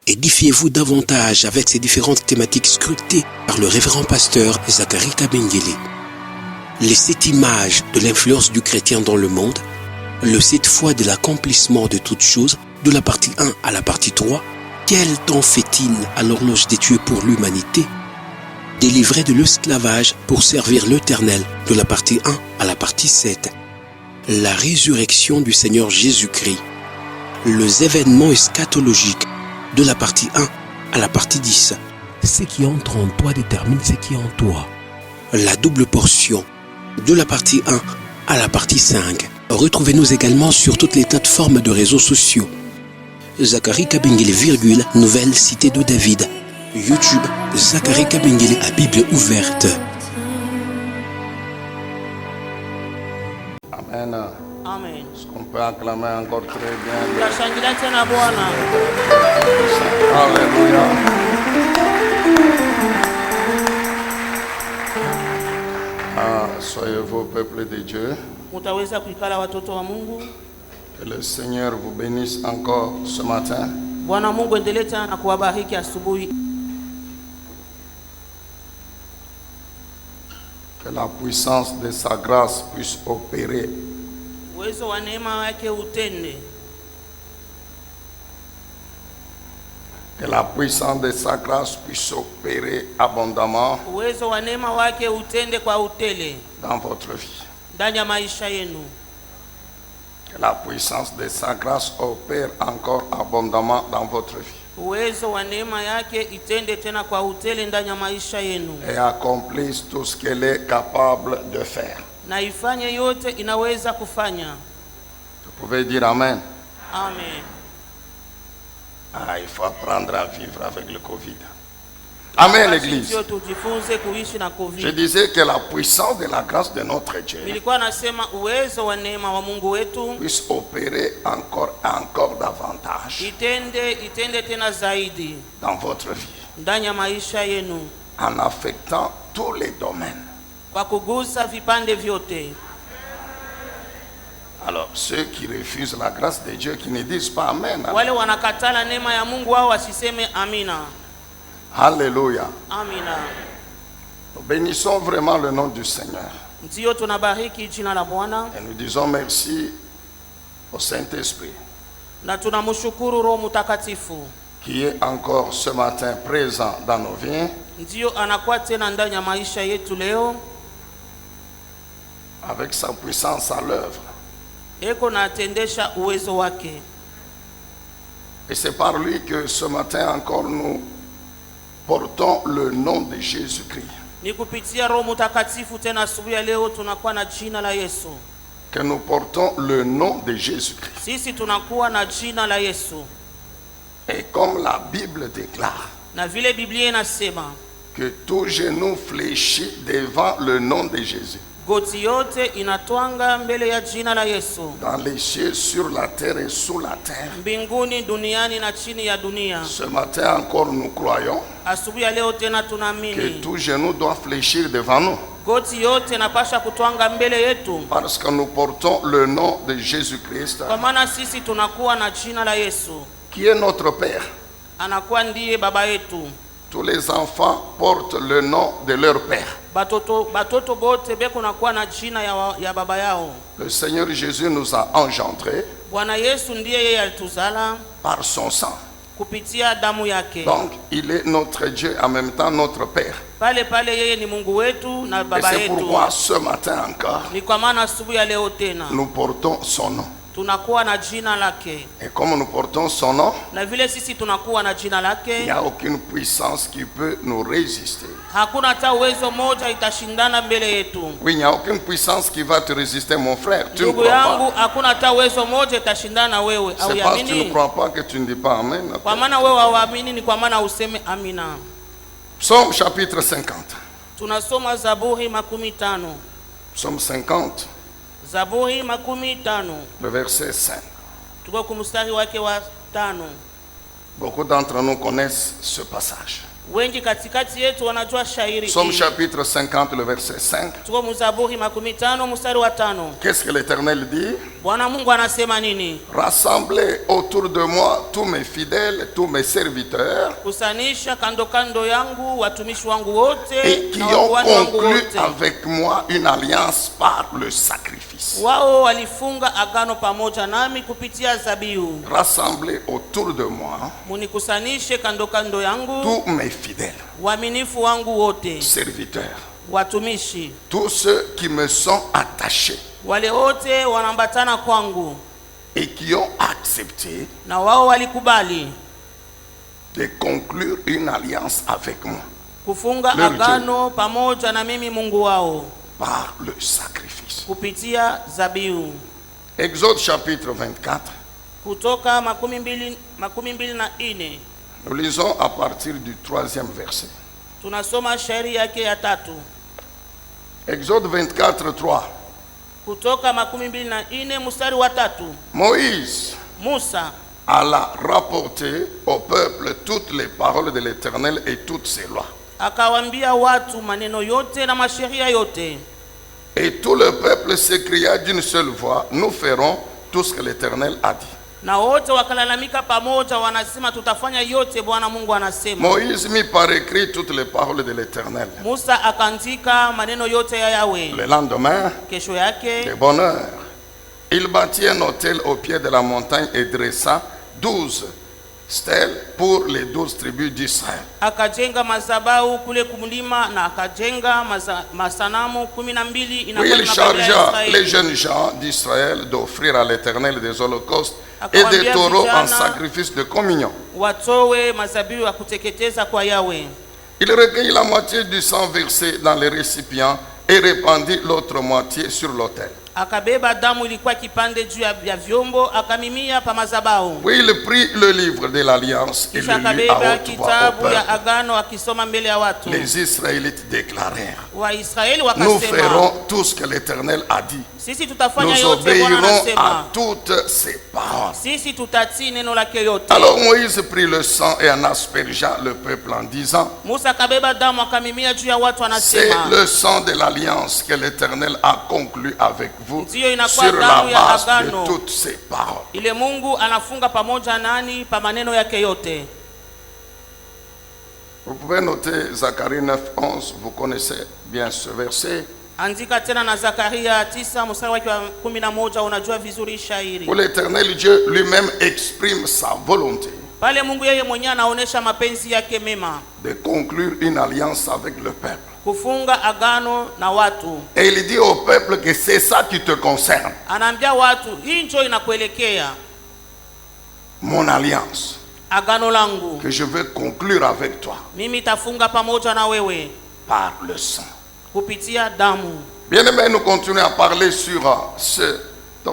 Édifiez-vous davantage avec ces différentes thématiques scrutées par le révérend pasteur Zacharie Kabengele. Les 7 images de l'influence du chrétien dans le monde, le 7 fois de l'accomplissement de toutes choses, de la partie 1 à la partie 3, quel temps fait-il à l'horloge des dieux pour l'humanité? Délivré de l'esclavage pour servir l'Éternel, de la partie 1 à la partie 7. La résurrection du Seigneur Jésus-Christ. Les événements eschatologiques, de la partie 1 à la partie 10. Ce qui entre en toi détermine ce qui est en toi. La double portion, de la partie 1 à la partie 5. Retrouvez-nous également sur toutes les plateformes de réseaux sociaux. Zacharie Kabengele, Nouvelle Cité de David. YouTube, Zacharie Kabengele à Bible ouverte. Amen. Amen. Est-ce qu'on peut acclamer encore très bien? Tutashangilia tena Bwana. Alléluia. Soyez-vous peuple de Dieu. Mutaweza kuikala watoto wa Mungu. Que le Seigneur vous bénisse encore ce matin. Bwana Mungu endelee tena na kuwabariki asubuhi. Que la puissance de sa grâce puisse opérer. Uwezo wa neema yake utende. Que la puissance de sa grâce puisse opérer abondamment Uwezo wa neema wake utende kwa utele dans votre vie. ndani ya maisha yenu. Que la puissance de sa grâce opère encore abondamment dans votre vie. Uwezo wa neema yake itende tena kwa utele ndani ya maisha yenu. Et accomplisse tout ce qu'elle est capable de faire. Na ifanye yote inaweza kufanya. Vous pouvez dire Amen. Amen. Il faut apprendre à vivre avec le Covid. Amen, l'Église. Sio tujifunze kuishi na Je COVID. disais que la puissance de la grâce de notre Dieu Nilikuwa nasema uwezo wa neema wa Mungu wetu puisse opérer encore davantage itende tena zaidi dans votre vie, ndani ya maisha yenu, en affectant tous les domaines. kwa kugusa vipande vyote. Alors, ceux qui refusent la grâce de Dieu, qui ne disent pas Amen. Wale wanakatala neema ya Mungu wao wasiseme amina. Alléluia. Amina. Nous bénissons vraiment le nom du Seigneur. Ndio tunabariki jina la Bwana Et nous disons merci au Saint-Esprit na tunamshukuru Roho Mtakatifu qui est encore ce matin présent dans nos vies ndio anakuwa tena ndani ya maisha yetu leo, avec sa puissance à l'œuvre. eko na atendesha uwezo wake. Et c'est par lui que ce matin encore nous portons le nom de Jésus-Christ. Ni kupitia Roho Mtakatifu tena asubuhi ya leo tunakuwa na jina la Yesu. Que nous portons le nom de Jésus-Christ. Sisi tunakuwa na jina la Yesu. Et comme la Bible déclare Na vile Biblia inasema que tout genou fléchit devant le nom de Jésus. goti yote inatwanga mbele ya jina la Yesu. Dans les cieux, sur la terre et sous la terre. Mbinguni, duniani na chini ya dunia. Ce matin encore nous croyons Asubuhi ya leo tena que tunaamini tout genou doit fléchir devant nous. goti yote napasha kutwanga mbele yetu, Parce que nous portons le nom de Jésus-Christ, kwa maana sisi tunakuwa na jina la Yesu, qui est notre Père. anakuwa ndiye baba yetu. Tous les enfants portent le nom de leur Père. Batoto bote beko nakuwa na jina ya baba yao. Le Seigneur Jésus nous a engendrés Bwana Yesu ndiye yeye alituzala par son sang. kupitia damu yake. Donc, il est notre Dieu, en même temps notre Père. Pale yeye ni Mungu wetu na Et baba c'est yetu. pourquoi ce matin encore, Ni kwa maana asubuhi ya leo tena nous portons son nom. tunakuwa na jina lake. Et comme nous portons son nom, Na vile sisi tunakuwa na jina il lake, n'y a aucune puissance qui peut nous résister. hakuna hata uwezo moja itashindana mbele yetu. Oui, il n'y a aucune puissance qui va te résister, mon frère. Tu ne Ndugu crois yangu, pas. hakuna hata uwezo moja itashindana na wewe. Au C'est parce que tu ne yamini? crois pas que tu ne dis pas Amen. Kwa maana wewe hauamini, ni kwa maana useme amina. Psaume chapitre 50. Tunasoma Zaburi 50. Psaume 50, Zaburi 50. le verset 5. Tuko kumstari wake wa 5. Beaucoup d'entre nous connaissent ce passage. Wengi katikati yetu wanajua shairi Psaume hii. chapitre 50, le verset 5. Tuko Mzaburi 15 mstari wa 5. Qu'est-ce que l'Éternel dit? Bwana Mungu anasema nini? Rassemblez autour de moi tous mes fidèles, tous mes serviteurs, Kusanisha kando kando yangu watumishi wangu wote et qui na ont wakuhani wangu conclu wote. avec moi une alliance par le sacrifice. Wao walifunga agano pamoja nami kupitia zabihu. Rassemblez autour de moi Munikusanishe kando kando yangu tous mes fidèles, waaminifu wangu wote, serviteurs, watumishi tous ceux qui me sont attachés wale wote wanaambatana kwangu, et qui ont accepté na wao walikubali de conclure une alliance avec moi kufunga Leur agano pamoja na mimi Mungu wao par le sacrifice. kupitia zabihu. Exode chapitre 24, Kutoka 24. nous lisons à partir du 3e verset. Tunasoma shairi yake ya 3. Exode 24, 3. Kutoka 24 mstari wa 3. Moïse Musa alla rapporter au peuple toutes les paroles de l'Éternel et toutes ses lois. akawambia watu maneno yote na masheria yote. Et tout le peuple s'écria d'une seule voix, nous ferons tout ce que l'Éternel a dit. Na wote wakalalamika pamoja, wanasema tutafanya yote Bwana Mungu anasema. Moïse mit par écrit toutes les paroles de l'Éternel. Musa akaandika maneno yote ya Yahweh. Le lendemain, Kesho yake de bonne heure, il bâtit un autel au pied de la montagne et dressa 12 stèles pour les 12 tribus d'Israël. akajenga mazabau kule kumlima na akajenga masanamu 12 Puis inakuwa il na chargea Israeli. les jeunes gens d'Israël d'offrir à l'Éternel des holocaustes et Akawaambia des taureaux en vijana sacrifice de communion. watowe mazabihu ya kuteketeza kwa Yahweh. Il recueillit la moitié du sang versé dans les récipients et répandit l'autre moitié sur l'autel. Akabeba damu ilikuwa kipande juu ya vyombo akamimia pa mazabau. Puis il prit le livre de l'Alliance et le Kisha lut à akabeba haute voix au kitabu ya peuple. agano akisoma mbele ya watu. Les Israélites déclarèrent, Waisraeli nous wakasema, ferons tout ce que l'Éternel a dit. sisi tutafanya Nous yote Bwana obéirons à anasema. toutes ses paroles. Sisi tutatii neno lake yote. Alors Moïse prit le sang et en aspergea le peuple en disant, Musa akabeba damu akamimia juu ya watu, c'est anasema le sang de l'alliance que l'Éternel a conclu avec vous Ndiyo inakuwa sur la damu ya base de agano. toutes ses paroles. ile Mungu anafunga pamoja nani pa maneno yake yote. Vous pouvez noter Zacharie 9:11, vous connaissez bien ce verset. Andika tena na Zakaria 9 mstari wake wa 11, unajua vizuri shairi. Où l'Éternel Dieu lui-même exprime sa volonté Pale Mungu yeye mwenyewe anaonesha mapenzi yake mema, de conclure une alliance avec le peuple. kufunga agano na watu. Et il dit au peuple que c'est ça qui te concerne. Anaambia watu, hii njoo inakuelekea Mon alliance agano langu. que je veux conclure avec toi Mimi tafunga pamoja na wewe par le sang. kupitia damu. Bien aimé, nous continuons à parler sur cette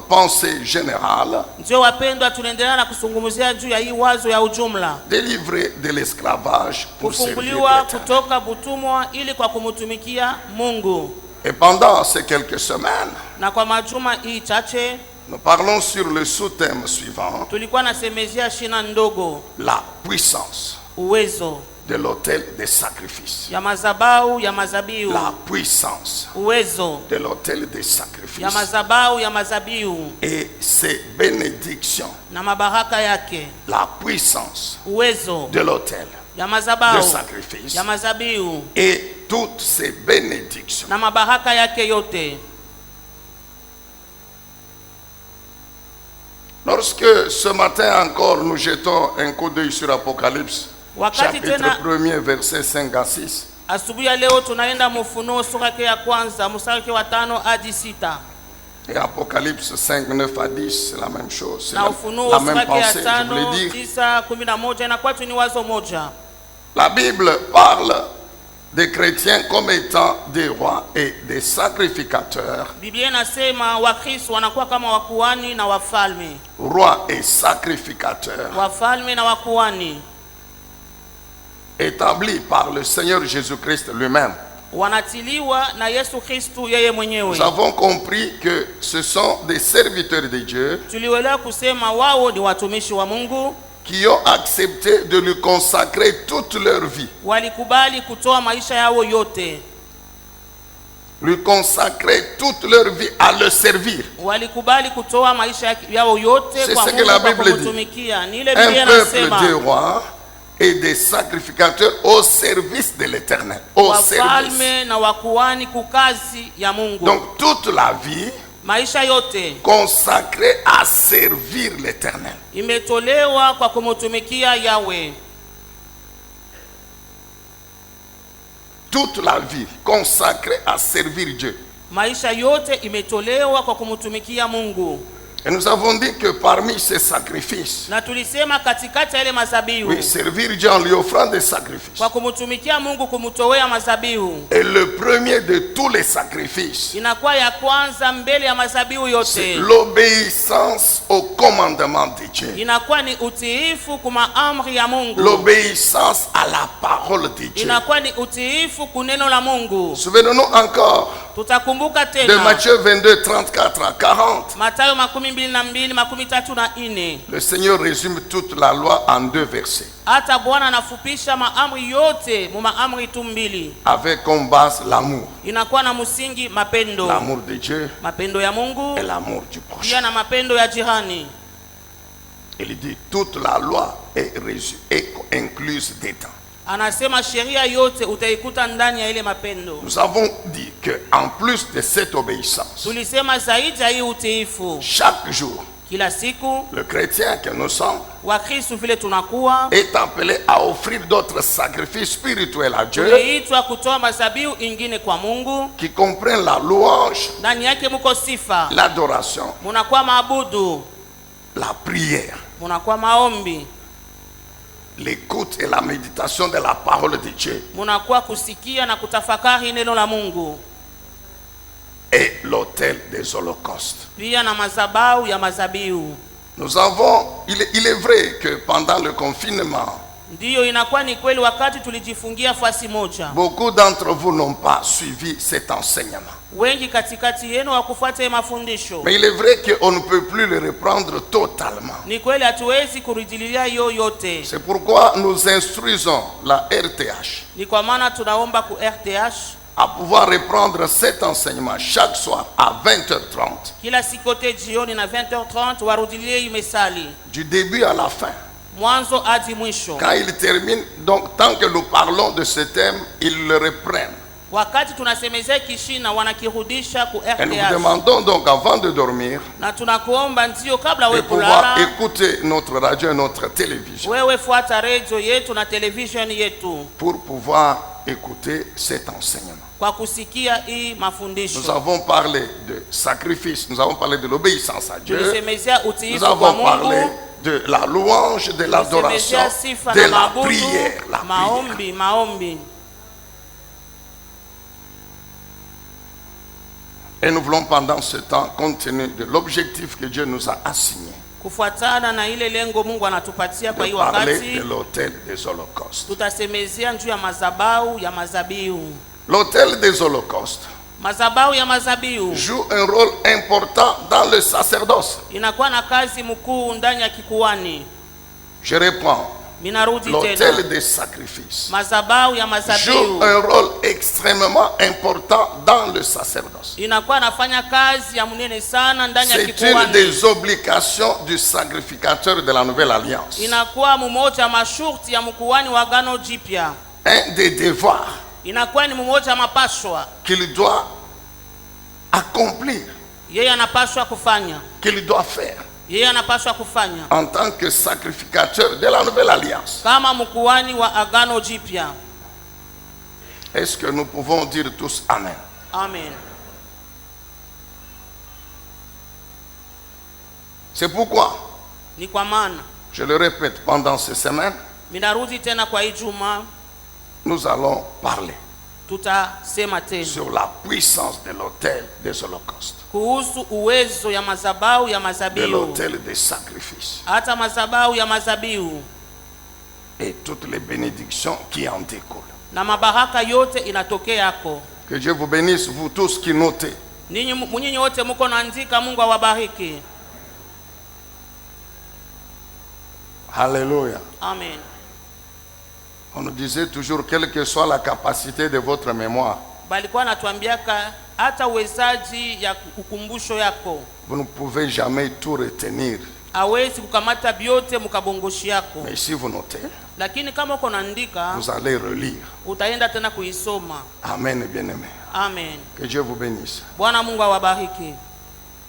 pensée générale, Ndio wapendwa, tunaendelea na kusungumzia juu ya hii wazo ya ujumla, délivré de l'esclavage pour servir kufunguliwa l'Éternel. kutoka butumwa ili kwa kumtumikia Mungu. Et pendant ces quelques semaines, Na kwa majuma hii chache nous parlons sur le sous-thème suivant, tulikuwa nasemezia shina ndogo, la puissance uwezo de l'autel des sacrifices. ya mazabau ya mazabiu, La puissance uwezo de l'autel des ya sacrifices. mazabau ya mazabiu Et ses bénédictions. na mabaraka yake. La puissance Uwezo de l'autel ya de mazabau sacrifice. ya mazabiu Et toutes ses bénédictions. na mabaraka yake yote. Lorsque ce matin encore nous jetons un coup d'œil sur Apocalypse, Wakati chapitre tena 1er, versets 5 à 6, asubuhi ya leo tunaenda Ufunuo sura yake ya kwanza mstari wake wa 5 hadi 6. et Apocalypse 5, 9 à 10, c'est la même chose. C'est Na la Ufunuo même sura yake ya pensée, je voulais 5, dire. 9, 11 inakuwa tu ni wazo moja. La Bible parle des chrétiens comme étant des rois et des sacrificateurs. Biblia inasema Wakristo wanakuwa kama wakuhani na wafalme. Rois et sacrificateurs Wafalme na wakuhani établis par le Seigneur Jésus-Christ lui-même. wanatiliwa na Yesu Kristu yeye mwenyewe. Nous avons compris que ce sont des serviteurs de Dieu Tulielewa kusema wao ni watumishi wa Mungu qui ont accepté de lui consacrer toute leur vie. walikubali kutoa maisha yao yote, Lui consacrer toute leur vie à le servir. walikubali kutoa maisha yao yote C'est kwa ce que Mungu la kwa Bible dit. kumtumikia. Ni ile Un Biblia peuple inasema de rois et des sacrificateurs au service de l'Éternel. Au service. wafalme na wakuhani kukazi ya Mungu. Donc toute la vie Maisha yote consacrée à servir l'Éternel. imetolewa kwa kumtumikia Yahweh. Toute la vie consacrée à servir Dieu. Maisha yote imetolewa kwa kumtumikia Mungu. Et nous avons dit que parmi ces sacrifices, Na tulisema katikati ya ile mazabihu, oui, servir Dieu en lui offrant des sacrifices. kwa kumtumikia Mungu kumtowea mazabihu, Et le premier de tous les sacrifices, inakuwa ya kwanza mbele ya mazabihu c'est yote. l'obéissance au commandement de Dieu. Inakuwa ni utiifu kwa amri ya Mungu. L'obéissance à la parole de Dieu. Inakuwa ni utiifu kuneno la Mungu. Souvenons-nous encore Tutakumbuka de tena Matthieu 22, 34 à 40. Mathayo 22:34. Le Seigneur résume toute la loi en 2 versets, Hata Bwana anafupisha maamri yote mu maamri tu mbili. avec comme base l'amour. Inakuwa na msingi mapendo. L'amour de Dieu Mapendo ya Mungu et l'amour du prochain. pia na mapendo ya jirani. Il dit toute la loi est incluse dedans. Anasema sheria yote utaikuta ndani ya ile mapendo. Nous avons dit que en plus de cette obéissance, Tulisema zaidi ya hii utiifu, chaque jour, kila siku le chrétien que nous sommes Wakristo vile tunakuwa est appelé à offrir d'autres sacrifices spirituels à Dieu tuliitwa kutoa mazabihu ingine kwa Mungu. qui comprennent la louange, Ndani yake muko sifa, l'adoration, munakuwa maabudu, la prière, munakuwa maombi, l'écoute et la méditation de la parole de Dieu munakuwa kusikia na kutafakari neno la Mungu, et l'autel des holocaustes. pia na mazabahu ya mazabihu. Nous avons, il est vrai que pendant le confinement, Ndiyo, inakuwa ni kweli wakati tulijifungia fasi moja, beaucoup d'entre vous n'ont pas suivi cet enseignement. wengi katikati yenu hawakufuata mafundisho. Mais il est vrai qu'on ne peut plus le reprendre totalement. Ni kweli hatuwezi kurudilia hiyo yote. C'est pourquoi nous instruisons la RTH Ni kwa maana tunaomba ku RTH à pouvoir reprendre cet enseignement chaque soir à 20h30, kila sikote jioni na 20h30 warudilie hii mesali du début à la fin. mwanzo hadi mwisho. Quand il termine, donc tant que nous parlons de ce thème, ils le reprennent. Wakati tunasemezea kishina wanakirudisha ku Et nous vous RTH. demandons donc avant de dormir Na tunakuomba ndio kabla de wewe pouvoir kulala, écouter notre radio et notre télévision wewe fuata radio yetu na television yetu pour pouvoir écouter cet enseignement. kwa kusikia hii Nous mafundisho. avons parlé de sacrifice, nous avons parlé de l'obéissance à Dieu, Tulisemezea nous utiifu kwa avons parlé Mungu, de la louange, de l'adoration, tulisemezea sifa de na la mabudu, prière, la prière. maombi. Et nous voulons pendant ce temps, compte tenu de l'objectif que Dieu nous a assigné, Kufuatana na ile lengo Mungu anatupatia kwa de hii parler wakati, de l'autel des holocaustes. tutasemezea juu ya mazabahu ya mazabihu. L'autel des holocaustes Mazabahu ya mazabihu joue un rôle important dans le sacerdoce. inakuwa na kazi mkuu ndani ya kikuani. Je reprends. Minarudi L'autel tena, des sacrifices mazabahu ya joue mazabihu un rôle extrêmement important dans le sacerdoce. inakuwa nafanya kazi ya munene sana ndani ya C'est une kikuani. des obligations du sacrificateur de la nouvelle alliance. Inakuwa mmoja mashurti ya mkuani wa agano jipya. Un des devoirs Inakuwa ni mmoja mapashwa qu'il doit accomplir, yeye anapashwa kufanya, qu'il doit faire yeye anapashwa kufanya en tant que sacrificateur de la nouvelle alliance. kama mkuani wa agano jipya. Est-ce que nous pouvons dire tous Amen? Amen. C'est pourquoi, Ni kwa maana je le répète, pendant ces semaines, minarudi tena kwa hii juma nous allons parler tutasema tena sur la puissance de l'autel des holocaustes, kuhusu uwezo ya mazabahu ya de mazabihu, l'autel des sacrifices hata mazabahu ya mazabihu et toutes les bénédictions qui en découlent. na mabaraka yote inatokea yako. Que Dieu vous bénisse, vous tous qui notez. Ninyi wote muko naandika, Mungu awabariki. Alléluia. Amen. On nous disait toujours, quelle que soit la capacité de votre mémoire, Balikuwa natuambiaka hata uwezaji ya ukumbusho yako vous ne pouvez jamais tout retenir. hawezi kukamata byote mukabongoshi yako. Mais si vous notez, Lakini kama uko naandika vous allez relire. utaenda tena kuisoma. Amen, bien-aimé. Amen. Que Dieu vous bénisse. Bwana Mungu awabariki.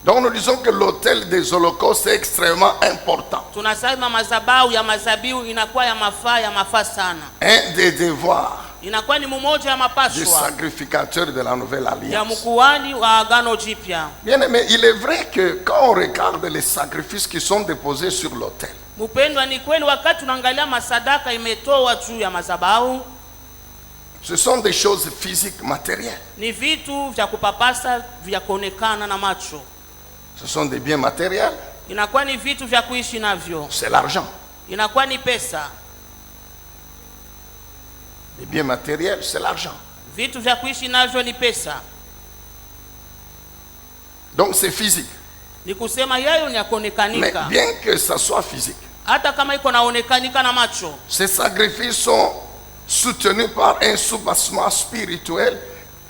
Donc nous disons que l'autel des holocaustes est extrêmement important. Tunasema madhabahu ya mazabihu inakuwa ya mafaa sana. Un des devoirs Inakuwa ni mmoja ya du mapashwa sacrificateur de la nouvelle ya alliance. mkuhani wa agano jipya. Bien-aimé, il est vrai que quand on regarde les sacrifices qui sont déposés sur l'autel, Mpendwa, ni kweli wakati tunaangalia masadaka imetoa juu ya madhabahu, ce sont des choses physiques, matérielles. ni vitu vya kupapasa vya kuonekana na macho. Ce sont des biens matériels. Inakuwa ni vitu vya kuishi navyo. C'est l'argent. Inakuwa ni pesa. Les biens matériels, c'est l'argent. Vitu vya kuishi navyo ni pesa. Donc c'est physique. Ni kusema yayo ni ya Mais kuonekanika. bien que ça soit physique, Hata kama iko naonekanika na macho. ces sacrifices sont soutenus par un soubassement spirituel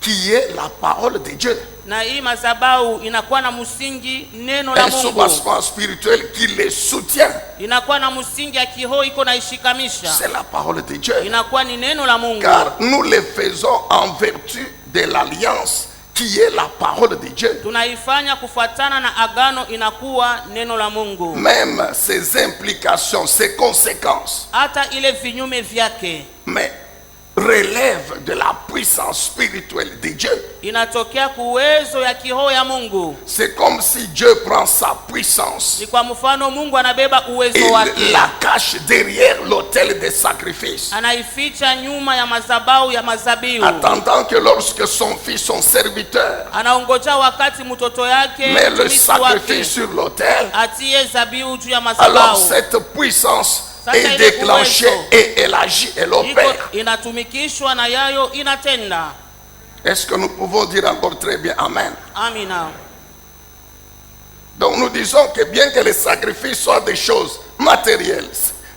qui est la parole de Dieu. Na hii madhabahu inakuwa na msingi neno la Un Mungu. soubassement spirituel qui les soutient. Inakuwa na msingi ya kiroho iko na ishikamisha. C'est la parole de Dieu. Inakuwa ni neno la Mungu. Car nous le faisons en vertu de l'alliance qui est la parole de Dieu. Tunaifanya kufuatana na agano, inakuwa neno la Mungu. Même ses implications, ses conséquences, Hata ile vinyume vyake mais relèvent de la puissance spirituelle de Dieu. inatokea kuwezo ya kiroho ya Mungu. C'est comme si Dieu prend sa puissance, Ni kwa mfano Mungu anabeba uwezo il wake, la cache derrière l'autel des sacrifices, anaificha nyuma ya madhabahu ya mazabihu. attendant que lorsque son fils, son serviteur, Anaongoja wakati mtoto yake met le mtumishi wake sacrifice sur l'autel, atie zabihu juu ya alors madhabahu. cette puissance Sasa est ile déclenchée uwezo et elle agit, elle iko opère. inatumikishwa na yayo inatenda. Est-ce que nous pouvons dire encore très bien Amen? Amina. Donc nous disons que bien que les sacrifices soient des choses matérielles,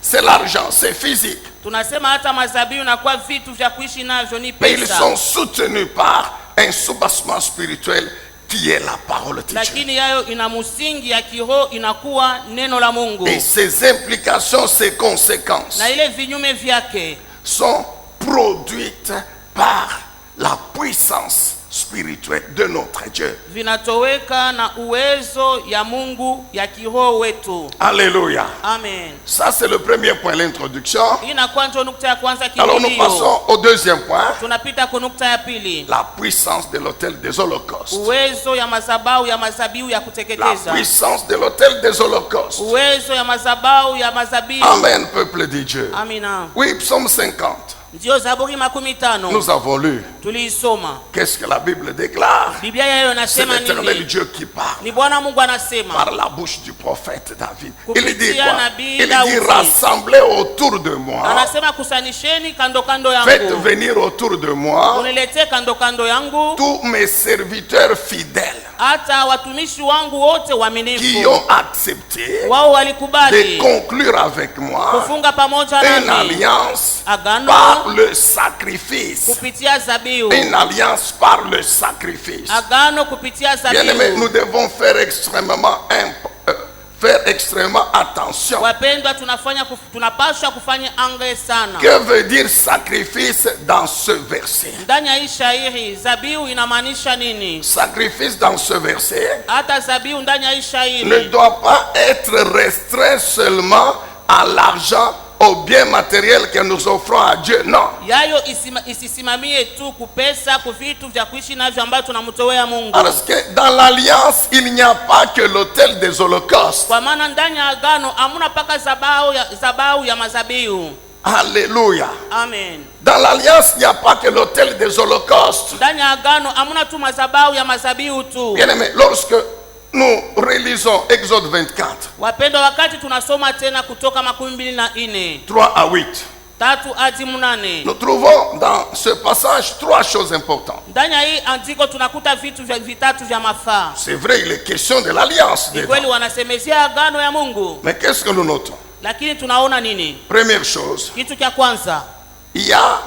c'est l'argent, c'est physique, Tunasema hata mazabihu nakuwa vitu vya kuishi navyo ni mais ils pesa. sont soutenus par un soubassement spirituel qui est la parole de Dieu. Lakini yayo ina msingi ya kiroho, inakuwa neno la Mungu. Et ses implications, ses conséquences Na ile vinyume vyake sont produites par la puissance spirituelle de notre Dieu. vinatoweka na uwezo ya Mungu ya kiroho wetu. Alléluia. Amen. Ça c'est le premier point, l'introduction. Hii inakuwa ndio nukta ya kwanza Alors nous kilio. passons au deuxième point, Tunapita kwa nukta ya pili. la puissance de l'autel des holocaustes. Uwezo ya madhabahu ya mazabihu ya La kuteketeza. puissance de l'autel des holocaustes. Uwezo ya madhabahu ya mazabihu. Amen, peuple de Dieu. Amina. Oui, psaume 50. Ndio Zaburi 50 Nous avons lu. tuliisoma. Qu'est-ce que la Bible déclare? Biblia yayo C'est inasema l'Éternel nini? Dieu qui parle Ni Bwana Mungu anasema par la bouche du prophète David. Il dit Kupitia quoi? nabii Il dit Daudi. rassemblez autour de moi. anasema kusanisheni kando kando Faites yangu, venir autour de moi uniletee kando kando yangu tous mes serviteurs fidèles hata watumishi wangu wote qui waaminifu. ont accepté Wao de walikubali conclure avec moi kufunga pamoja une nami alliance agano par le sacrifice. kupitia zabihu, Une alliance par le sacrifice. agano kupitia Bien-aimés, nous zabihu. devons faire extrêmement attention. Wapendwa, tunapaswa kufanya ange sana. Que veut dire sacrifice dans ce verset? Ndani ya hii shairi zabihu inamaanisha nini? Sacrifice dans ce verset Hata zabihu ndani ya hii ne shairi doit pas être restreint seulement à l'argent, aux biens matériels que nous offrons à Dieu. Non. yayo isisimamie tu kupesa kuvitu vya kuishi navyo ambayo tunamtolea Mungu. Parce que dans l'alliance, il n'y a pas que l'autel des holocaustes. Kwa maana ndani ya agano hamuna paka zabahu ya mazabihu. Alléluia. Amen. Dans l'alliance, il n'y a pas que l'autel des holocaustes. Ndani ya agano hamuna tu mazabahu ya mazabihu tu. Bien-aimés, lorsque nous relisons Exode 24, Wapendwa, wakati tunasoma tena Kutoka 24 3 à 8, 3 hadi 8, nous trouvons dans ce passage 3 choses importantes. ndani ya hii andiko tunakuta vitu vitatu vya mafaa. C'est vrai, il est question de l'alliance Ni dedans. kweli wanasemezea agano ya Mungu, Mais qu'est-ce que nous notons? Lakini tunaona nini? Première chose, Kitu cha kwanza, il y a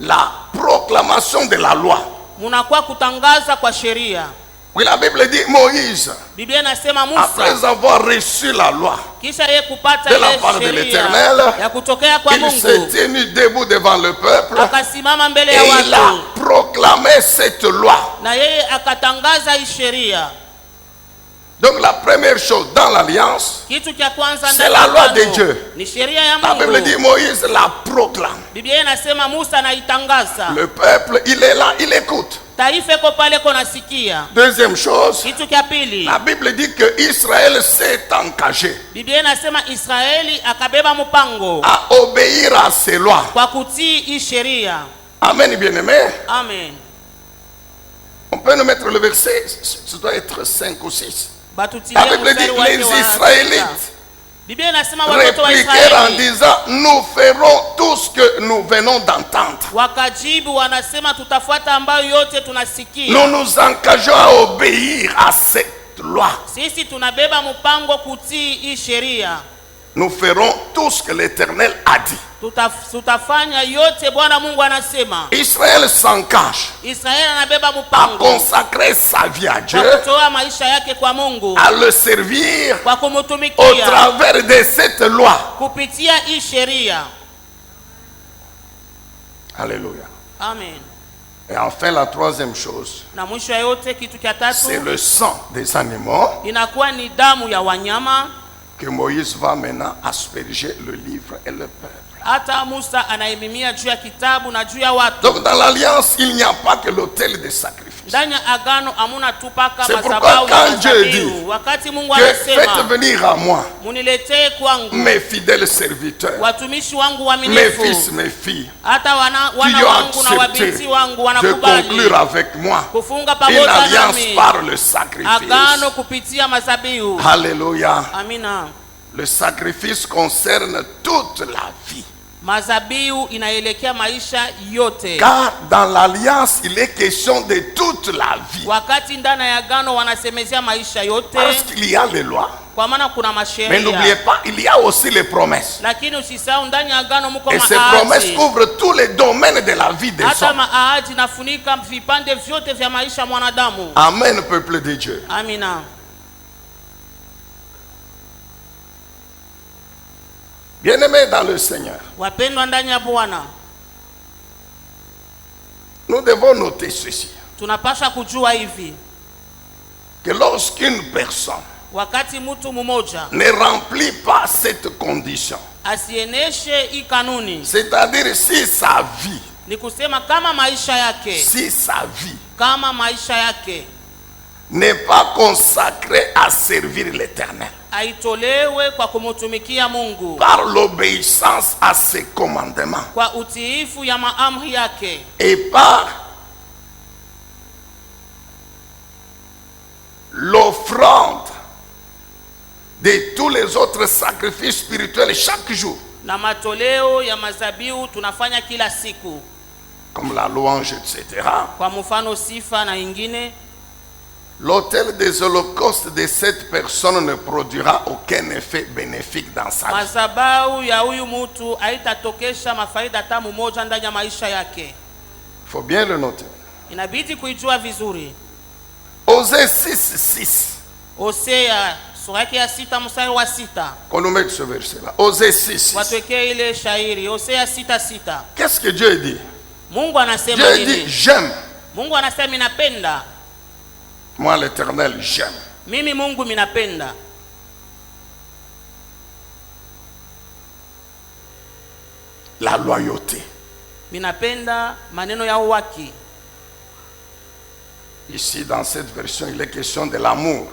la proclamation de la loi. munakuwa kutangaza kwa sheria. Oui, la Bible dit Moïse, Biblia inasema après Musa avoir reçu la loi kisha yeye kupata de la ile part de sheria l'Éternel, ya kutokea kwa il s'est Mungu, tenu debout devant le peuple akasimama mbele et ya il a watu proclamé cette loi. na yeye akatangaza hii sheria. Donc la première chose dans l'alliance, Kitu cha kwanza c'est ndani la ya loi de agano Dieu. ni sheria ya La Bible dit Mungu. Moïse la proclame. Biblia inasema Musa anaitangaza, Le peuple, il est là, il écoute. taifa iko pale konasikia. Deuxième chose, Kitu cha pili, la Bible dit que Israël s'est engagé Biblia inasema Israeli akabeba mpango à obéir à ces lois. kwa kutii hii sheria. Amen, bien-aimé. Amen. On peut nous mettre le verset, ce doit être 5 ou 6. La Batutilia Bible dit mstari wake les wa Israélites sita. Biblia inasema watoto wa répliquèrent en Israeli disant, nous ferons tout ce que nous venons d'entendre. wakajibu, wanasema tutafuata ambayo yote tunasikia. Nous nous engageons à obéir à cette loi. Sisi tunabeba mpango kutii hii sheria. Nous ferons tout ce que l'Éternel a dit. Tutafanya yote Bwana Mungu anasema. Israël s'engage Israeli anabeba à mpango consacrer sa vie à Dieu, kwa kutoa maisha yake kwa Mungu, à le servir kwa au kumtumikia travers de cette loi. kupitia hii sheria. Alléluia. Amen. Et enfin, la troisième chose, Na mwisho ya yote, kitu cha c'est tatu le sang des animaux inakuwa ni damu ya wanyama. que Moïse va maintenant asperger le livre et le peuple. Hata Musa anaimimia juu ya kitabu na juu ya watu. Donc dans l'alliance, il n'y a pas que l'autel de sacrifice. Ndani ya agano amuna tu paka C'est pourquoi madhabahu ya quand Dieu mazabihu. dit Wakati Mungu Que faites anasema venir à moi muniletee kwangu mes fidèles serviteurs, watumishi wangu mes waaminifu, fils, mes filles, hata wana qui ont wangu na accepté wabinti wangu de wanakubali conclure avec moi kufunga une pamoja alliance nami par le sacrifice. agano kupitia mazabihu. Alléluia. Amina. Le sacrifice concerne toute la vie. Mazabihu inaelekea maisha yote. Car dans l'alliance, il est question de toute la vie. Wakati ndani ya agano wanasemezea maisha yote, Parce qu'il y a les lois. kwa maana kuna Mais masheria. n'oubliez pas, il y a aussi les promesses. Lakini usisahau ndani ya agano mko Et ces promesses maahadi. couvrent tous les domaines de la vie des Hata hommes. maahadi nafunika vipande vyote vya maisha ya mwanadamu. Amen, peuple de Dieu. Amina. Bien-aimés dans le Seigneur, Wapendwa ndani ya Bwana, nous devons noter ceci. tunapasha kujua hivi, Que lorsqu'une personne wakati mtu mmoja ne remplit pas cette condition, asieneshe hii kanuni, c'est-à-dire si sa vie, ni kusema kama maisha yake n'est pas consacrée à servir l'Éternel, aitolewe kwa kumtumikia Mungu par l'obéissance à ses commandements kwa utiifu ya maamri yake et par l'offrande de tous les autres sacrifices spirituels chaque jour, na matoleo ya mazabihu tunafanya kila siku, comme la louange, etc. kwa mfano sifa na ingine. L'autel des holocaustes de cette personne ne produira aucun effet bénéfique dans sa vie. Mazabau ya huyu mtu haitatokesha mafaida tamu moja ndani ya maisha yake. Il faut bien le noter. Inabidi kuijua vizuri. Osée 6:6. Hosea sura yake ya 6 mstari wa 6. Qu'on nous mette ce verset là. Osée 6:6. Watuwekee ile shairi Hosea 6:6. Qu'est-ce que Dieu dit? Mungu anasema Dieu nini? dit j'aime. Mungu anasema ninapenda. Moi l'Éternel j'aime. Mimi Mungu minapenda. La loyauté. Minapenda maneno ya uwaki. Ici dans cette version il est question de l'amour.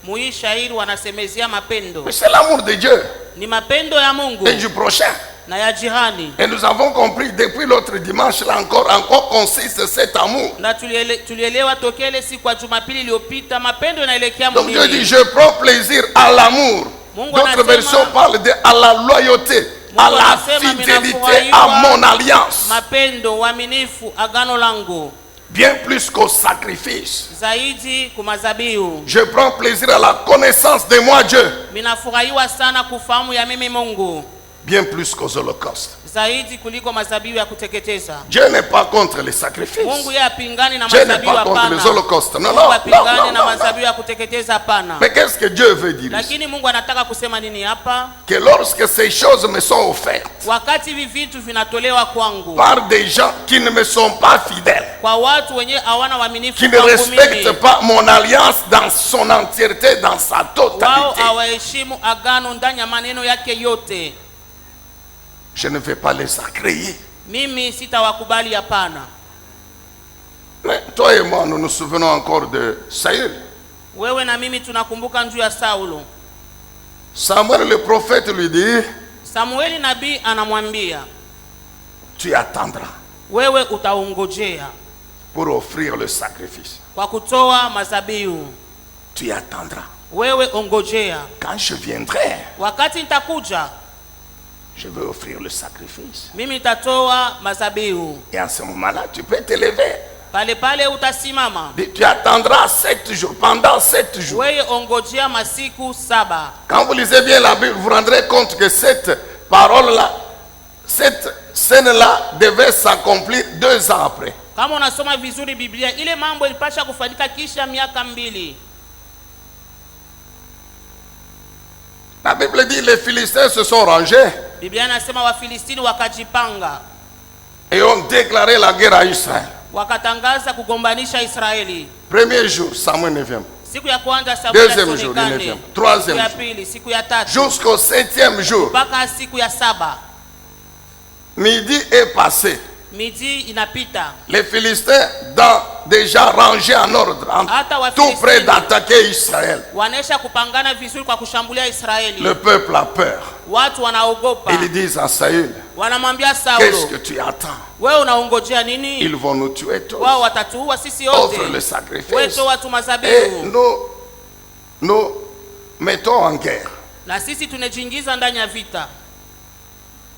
Mui shairi wanasemezea mapendo. Mais c'est l'amour de Dieu Ni mapendo ya Mungu et du prochain. na ya jirani. Et nous avons compris depuis l'autre dimanche là encore consiste cet amour. Na tulielewa tokele siku ya Jumapili iliyopita mapendo yanaelekea Donc Dieu dit mwili. je prends plaisir à l'amour. D'autres versions parlent de à la loyauté, à la fidélité à mon alliance. Mapendo, uaminifu, agano langu. bien plus qu'au sacrifice. zaidi kumazabihu. Je prends plaisir à la connaissance de moi Dieu, Minafurahiwa sana kufahamu ya mimi Mungu, bien plus qu'aux holocaustes. zaidi kuliko mazabihu ya kuteketeza. Dieu n'est pas contre les sacrifices. Mungu yeye apingani na Dieu n'est mazabihu pas contre les hapana. holocaustes. Non, Mungu non, non, apingani non, na non. mazabihu ya kuteketeza hapana. Mais qu'est-ce que Dieu veut dire ici? Lakini Mungu anataka kusema nini hapa? Que lorsque ces choses me sont offertes Wakati hivi vitu vinatolewa kwangu par des gens qui ne me sont pas fidèles, kwa watu wenye hawana uaminifu qui ne kwangu respectent mimi, pas mon alliance dans son entièreté, dans sa wao totalité, hawaheshimu agano ndani ya maneno yake yote, je ne vais pas les agréer. mimi sitawakubali hapana. Mais toi et moi, nous nous souvenons encore de Saül. Wewe na mimi tunakumbuka njuu ya Saulo. Samuel le prophète lui dit, Samueli nabii anamwambia, tu attendras wewe utaongojea pour offrir le sacrifice. kwa kutoa mazabihu. Tu attendras. Wewe ongojea, Quand je viendrai, wakati nitakuja je vais offrir le sacrifice. mimi nitatoa mazabihu. Et en ce moment-là, tu peux te lever. Pale pale utasimama, Tu attendras 7 jours, pendant 7 jours. wewe ongojea masiku 7. Quand vous lisez bien la Bible, vous vous rendrez compte que cette parole-là, cette scène-là devait s'accomplir 2 ans après. Kama unasoma vizuri Biblia, ile mambo ilipasha kufanyika kisha miaka 2. La Bible dit les Philistins se sont rangés Biblia inasema Wafilistini wakajipanga, et ont déclaré la guerre à Israël. wakatangaza kugombanisha Israeli. Premier jour, Samuel ne vient pas. Siku ya kwanza Samueli Deuxième jour, il ne asionekane. vient pas. Troisième Siku ya jour. pili, siku ya tatu, Jusqu'au 7e jour, mpaka siku ya 7 midi est passé. miji inapita. Les Philistins déjà rangés en ordre, Hata tout Wafilistini près d'attaquer Israël. wanesha kupangana vizuri kwa kushambulia Israeli. Le peuple a peur. Watu wanaogopa, Ils disent à Saül, wanamwambia qu'est-ce Saulo, que tu attends? wewe unaongojea nini? Ils vont nous tuer tous. Wao watatuua sisi Offre le wote. sacrifice. Wewe toa tu Et mazabihu, nous mettons en guerre. na sisi tunajiingiza ndani ya vita.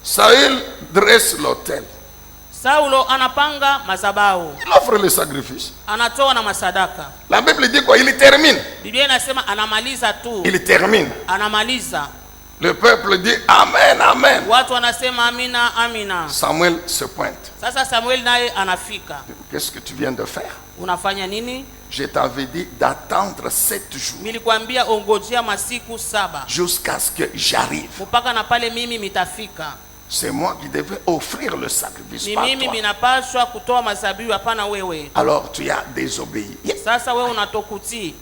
Saül dresse l'autel. Saulo anapanga mazabahu, Il offre le sacrifice. anatoa na masadaka. La Bible dit quoi? Il termine. Biblia inasema anamaliza tu, Il termine. anamaliza. Le peuple dit Amen, Amen. Watu wanasema amina, amina. Samuel se pointe. Sasa Samueli naye anafika. Qu'est-ce que tu viens de faire? Unafanya nini? Je t'avais dit d'attendre 7 jours Nilikwambia ongojea masiku 7 jusqu'à ce que j'arrive. mpaka na pale mimi mitafika. C'est moi qui devais offrir le sacrifice Ni par mimi toi. minapaswa kutoa mazabihu, hapana wewe. Alors tu as désobéi. Sasa wewe unatokutii.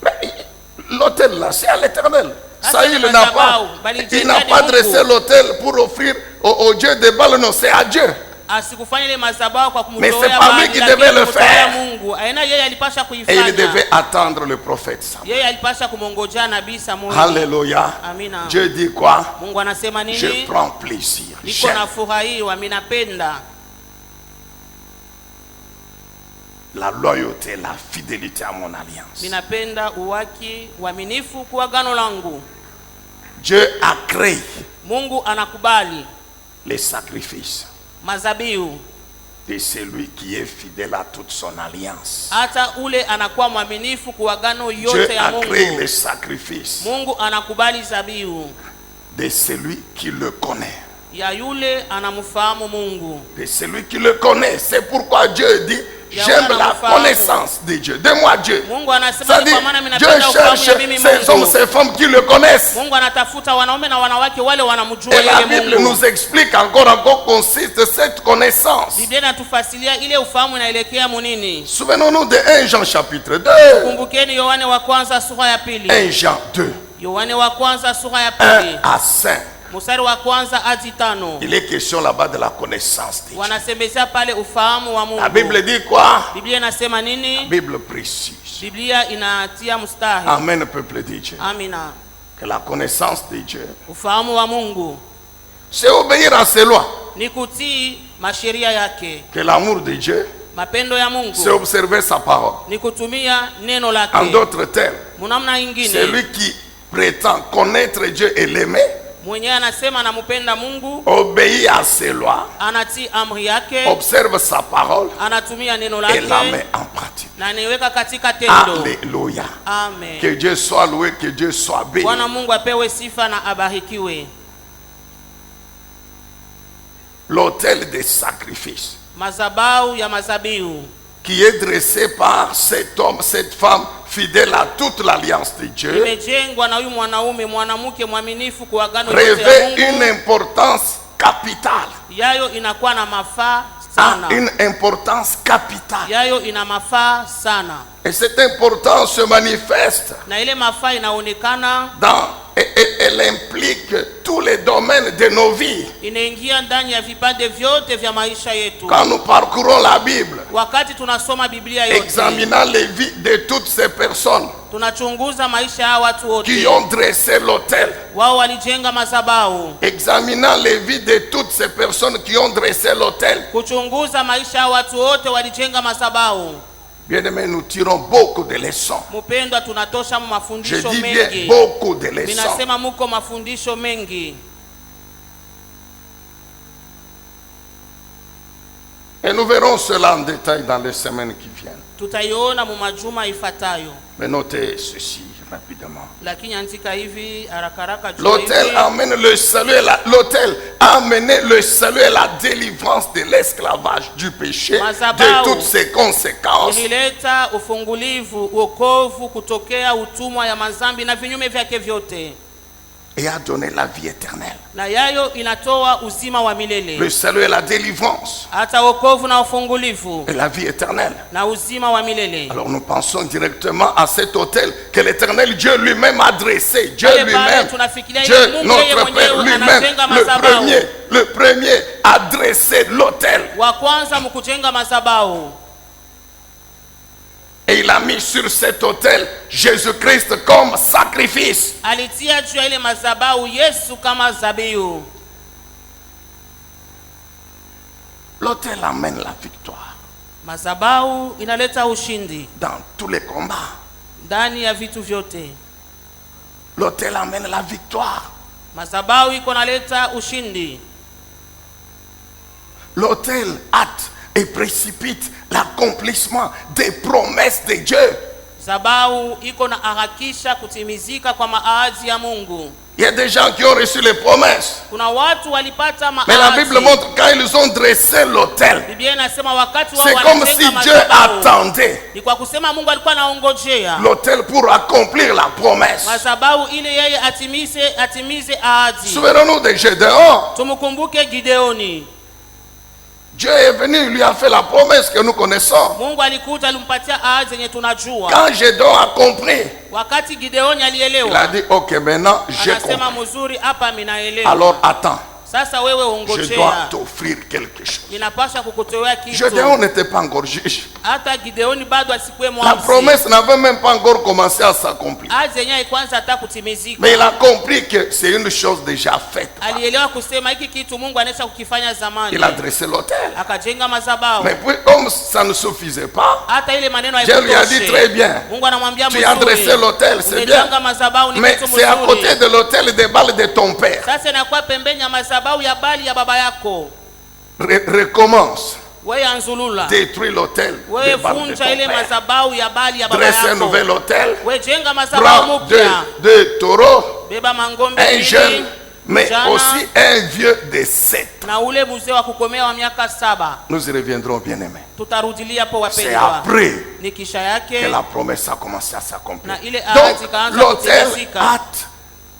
L'autel là, c'est à l'éternel. Ah, Saül c'est n'a le pas, Mazabau. il n'a pas dressé l'autel pour offrir au Dieu de Baal, non, c'est à Dieu. Asikufanya ile mazabahu kwa Mais c'est kumtolea pas lui Baali, qui lakini devait le kumtolea faire. Mungu. Aina yeye alipasha Et il kuifanya. devait attendre le prophète Samuel. Yeye alipasha kumongojea nabii Samueli. Alléluia. Amina. Dieu dit quoi? Mungu anasema Je nini? prends plaisir. Niko J'aime na furahiwa, minapenda la loyauté, la fidélité à mon alliance. minapenda uwaki, uaminifu kwa agano langu. Dieu a créé Mungu anakubali les sacrifices mazabihu, de celui qui est fidèle à toute son alliance. hata ule anakuwa mwaminifu kwa agano Dieu yote ya a créé Mungu. les sacrifices Mungu anakubali zabihu de celui qui le connaît. ya yule anamfahamu Mungu. De celui qui le connaît. C'est pourquoi Dieu dit, Ya j'aime wana la mfahamu. connaissance de Dieu. Donne-moi Dieu. Mungu anasema Ça ni dit, kwa maana Dieu minapenda ufahamu cherche ya mimi ces hommes, Mungu. ces femmes qui le connaissent. Mungu anatafuta wanaume na wanawake wale wanamjua Et la yeye Bible Mungu. nous explique encore en quoi consiste cette connaissance. Biblia inatufasilia ile ufahamu inaelekea munini. Souvenons-nous de 1 Jean chapitre 2. Kumbukeni Yohane wa kwanza sura ya pili. 1 Jean 2. Yohane wa kwanza sura ya 1 pili. à 5. Mstari wa kwanza hadi 5. Il est question là-bas de la connaissance de Dieu. Wanasemezea pale ufahamu wa Mungu. La Bible dit quoi? Biblia inasema nini? La Bible précise. Biblia inatia mstari. Amen, peuple de Dieu. Amina. Que la connaissance de Dieu, Ufahamu wa Mungu c'est obéir à ses lois. ni kutii masheria yake. Que l'amour de Dieu, Mapendo ya c'est Mungu observer sa parole. ni kutumia neno En lake. d'autres termes, Munamna c'est ingine, lui qui prétend connaître Dieu et l'aimer, mwenyewe anasema anampenda Mungu, obéit à ses lois, anatii amri yake, observe sa parole anatumia neno et la met lake en pratique. pratique. na niweka katika tendo. Alléluia. Amen. Que Dieu soit loué, que Dieu soit béni. Bwana Mungu apewe sifa na abarikiwe. L'autel des sacrifices Mazabau ya mazabiu qui est dressé par cet homme, cette femme fidèle à toute l'alliance de Dieu, imejengwa na huyu mwanaume mwanamke mwaminifu kwa agano lote ya revêt une Mungu. importance capitale. Yayo inakuwa na mafaa sana. Une importance capitale. Yayo ina mafaa sana. Et cette importance se manifeste Na ile mafaa inaonekana elle implique tous les domaines de nos vies. inaingia ndani ya vipande vyote vya maisha yetu. Quand nous parcourons la Bible, Wakati tunasoma Biblia yote, examinant les vies de toutes ces personnes tunachunguza maisha ya watu wote. qui ont dressé l'autel, Wao walijenga madhabahu. examinant les vies de toutes ces personnes qui ont dressé l'autel, Kuchunguza maisha ya watu wote walijenga madhabahu. bien-aimés, nous tirons beaucoup de leçons. Mpendwa, tunatosha Je mafundisho dis bien mengi. beaucoup de leçons. Ninasema muko mafundisho mengi. Et nous verrons cela en détail dans les semaines qui viennent. Tutaiona mu majuma ifatayo. Mais notez ceci rapidement. Lakini andika hivi haraka haraka juu L'autel hivi. amène le salut et l'autel a amené le salut et la délivrance de l'esclavage, du péché, de toutes ses conséquences. Ilileta ufungulivu, wokovu kutokea utumwa ya mazambi na vinyume vyake vyote. Et a donné la vie éternelle. Na yayo inatoa uzima wa milele. Le salut et la délivrance. Hata wokovu na ufungulivu Et la vie éternelle. na uzima wa milele. Alors nous pensons directement à cet autel que l'éternel Dieu lui-même a dressé. Dieu Pale lui-même, tunafikiria Dieu ile Mungu yeye notre Père mwenyewe lui-même, anajenga madhabahu. le premier a dressé l'autel. Wa kwanza mkujenga madhabahu. Et il a mis sur cet autel Jésus-Christ comme sacrifice. Alitia juu ya ile madhabahu Yesu kama zabihu. L'autel amène la victoire Madhabahu inaleta ushindi dans tous les combats. ndani ya vitu vyote. L'autel amène la victoire. Madhabahu iko naleta ushindi. L'autel hâte et précipite l'accomplissement des promesses de Dieu. Zabahu iko na harakisha kutimizika kwa maahadi ya Mungu. Il y a des gens qui ont reçu les promesses. Kuna watu walipata Mais la maahadi. Bible montre quand ils ont dressé l'autel, Biblia inasema wakati wao c'est comme si wanajenga Dieu madhabahu. attendait Ni kwa kusema Mungu alikuwa anaongojea l'autel pour accomplir la promesse. madhabahu ile yeye atimize ahadi. Souvenons-nous de Gédéon. Tumkumbuke Gideoni. Dieu est venu, il lui a fait la promesse que nous connaissons. Mungu alikuja alimpatia ahadi zenye tunajua. Quand Gédéon a compris, Wakati Gideoni il a alielewa, dit, ok, maintenant j'ai anasema compris. mzuri, hapa minaelewa. Alors attends, Sasa wewe je ongojea. dois t'offrir quelque chose. Ninapaswa kukutolea kitu. Gédéon n'était pas encore juge. Hata Gideoni bado asikuwe La mwamuzi. promesse n'avait même pas encore commencé à s'accomplir. Ahadi zenyewe kwanza hata kutimizika. Mais il a compris que c'est une chose déjà faite. Alielewa kusema hiki kitu Mungu anaweza kukifanya zamani. Il a dressé l'autel. Akajenga madhabahu. Mais puis, comme ça ne suffisait pas, Hata ile maneno Dieu lui a dit haikutosha. très bien. Mungu anamwambia Tu as dressé l'autel, c'est bien. Umejenga madhabahu ni Mais kitu c'est à côté mzuri. de l'autel des balles de ton père. Sasa inakuwa pembeni ya madhabahu ya bali ya baba yako. Recommence. Wewe anzulula. Détruis l'autel Wewe des balles de ton vunja ile père. madhabahu ya bali ya baba Dresse un yako. nouvel autel. Wewe jenga madhabahu Prends mpya. deux taureaux, Beba mangombe un jeune, mbili. mais Jana, aussi un vieux de 7. na ule mzee wa kukomea wa miaka 7. Nous y reviendrons, bien-aimés. Tutarudilia hapo C'est wapendwa. après Ni kisha que yake la promesse a commencé à s'accomplir. na ile ahadi Donc, kaanza l'autel kutimizika. hâte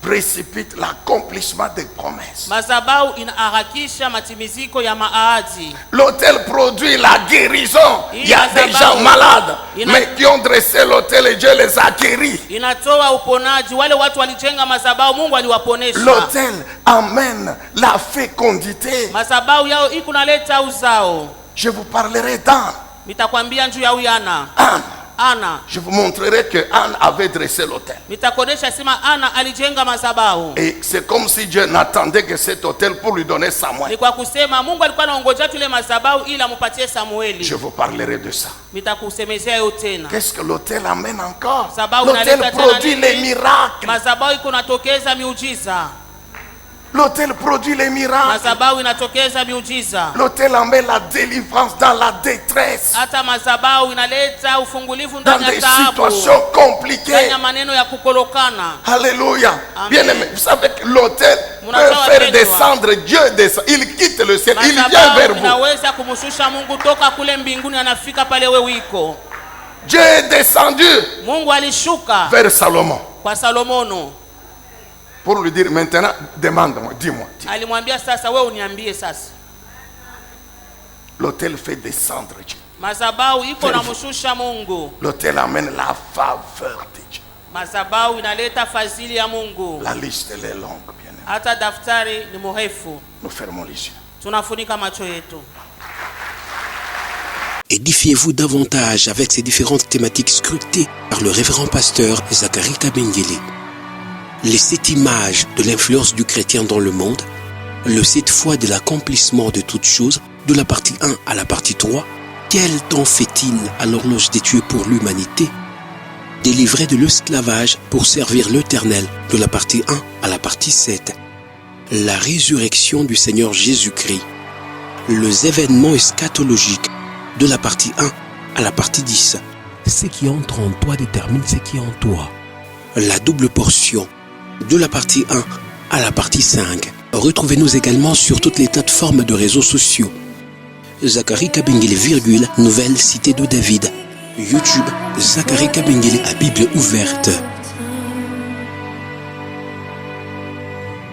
précipite l'accomplissement des promesses. Madhabahu inaharakisha matimiziko ya maahadi. L'autel produit la guérison. Il y a des gens malades, mais qui ont dressé l'autel et Dieu les a guéris. Inatoa uponaji. Wale watu walijenga madhabahu, Mungu aliwaponesha. L'autel amène la fécondité. Madhabahu yao iko naleta uzao. Je vous parlerai d'Anne. Nitakwambia juu ya huyu Ana. Anne. Ana. Je vous montrerai que Anne avait dressé l'autel. Nitakuonesha sema Ana alijenga madhabahu. Et c'est comme si Dieu n'attendait que cet autel pour lui donner Samuel. Ni kwa kusema Mungu alikuwa anaongoja tule madhabahu ili ampatie Samueli. Je vous parlerai de ça. Nitakusemezea hiyo tena. Qu'est-ce que l'autel amène encore? Sababu L'autel naleta tena produit nini? les miracles. Madhabahu iko natokeza miujiza. L'autel produit les miracles. Madhabahu inatokeza miujiza. L'autel amène la délivrance dans la détresse. Hata madhabahu inaleta ufungulivu Dans ndani ya des taabu, situations ndani compliquées. ya maneno ya kukolokana. Alléluia. Amen. Bien aimé, vous savez que l'autel peut Mnajua faire wapendwa, descendre Dieu. Il quitte le ciel, il vient madhabahu vers vous. inaweza kumshusha Mungu toka kule mbinguni, anafika pale wewe uko. Dieu est descendu Mungu alishuka vers Salomon kwa Salomono, pour lui dire maintenant, demande-moi, dis-moi. alimwambia sasa wewe uniambie sasa. L'autel fait descendre Dieu. Madhabahu iko na mshusha Mungu. L'autel amène la faveur de Dieu. Madhabahu inaleta fadhili ya Mungu. La liste elle est longue, bien aimé. Hata daftari ni mrefu. Nous fermons les yeux. Tunafunika macho yetu. Édifiez-vous davantage avec ces différentes thématiques scrutées par le révérend pasteur Zacharie Kabengele. Les 7 images de l'influence du chrétien dans le monde, le 7 fois de l'accomplissement de toutes choses, de la partie 1 à la partie 3, quel temps fait-il à l'horloge des dieux pour l'humanité? Délivré de l'esclavage pour servir l'Éternel, de la partie 1 à la partie 7. La résurrection du Seigneur Jésus-Christ. Les événements eschatologiques, de la partie 1 à la partie 10. Ce qui entre en toi détermine ce qui est en toi. La double portion, de la partie 1 à la partie 5. Retrouvez-nous également sur toutes les plateformes de réseaux sociaux. Zacharie Kabengele, Nouvelle Cité de David. YouTube, Zacharie Kabengele à Bible ouverte.